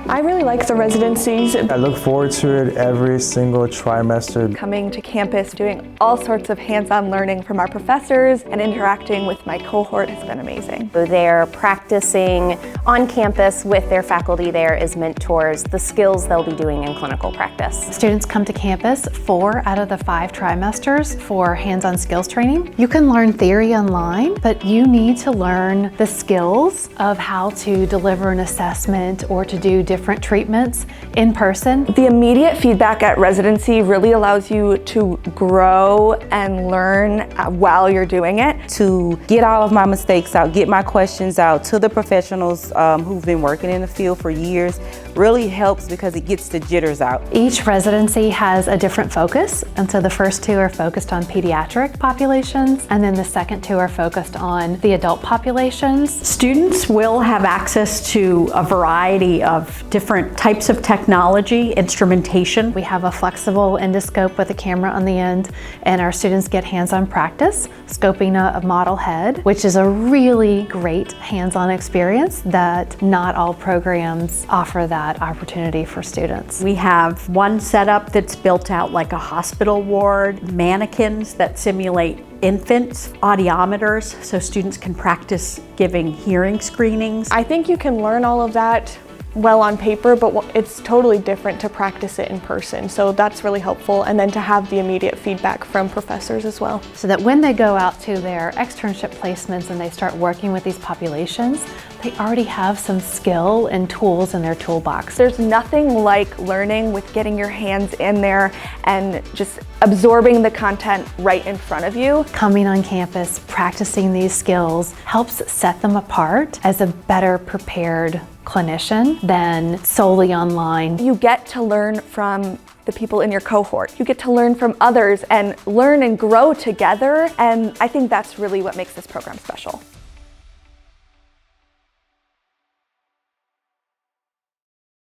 I really like the residencies. I look forward to it every single trimester. Coming to campus, doing all sorts of hands-on learning from our professors and interacting with my cohort has been amazing. They're practicing on campus with their faculty there as mentors, the skills they'll be doing in clinical practice. Students come to campus 4 out of the 5 trimesters for hands-on skills training. You can learn theory online, but you need to learn the skills of how to deliver an assessment or to do different treatments in person. The immediate feedback at residency really allows you to grow and learn while you're doing it. To get all of my mistakes out, get my questions out to the professionals who've been working in the field for years really helps because it gets the jitters out. Each residency has a different focus, and so the first 2 are focused on pediatric populations, and then the second 2 are focused on the adult populations. Students will have access to a variety of different types of technology, instrumentation. We have a flexible endoscope with a camera on the end, and our students get hands-on practice scoping a model head, which is a really great hands-on experience that not all programs offer that opportunity for students. We have one setup that's built out like a hospital ward, mannequins that simulate infants, audiometers, so students can practice giving hearing screenings. I think you can learn all of that well on paper, but it's totally different to practice it in person. So that's really helpful. And then to have the immediate feedback from professors as well. So that when they go out to their externship placements and they start working with these populations, they already have some skill and tools in their toolbox. There's nothing like learning with getting your hands in there and just absorbing the content right in front of you. Coming on campus, practicing these skills helps set them apart as a better prepared clinician than solely online. You get to learn from the people in your cohort. You get to learn from others and learn and grow together, and I think that's really what makes this program special.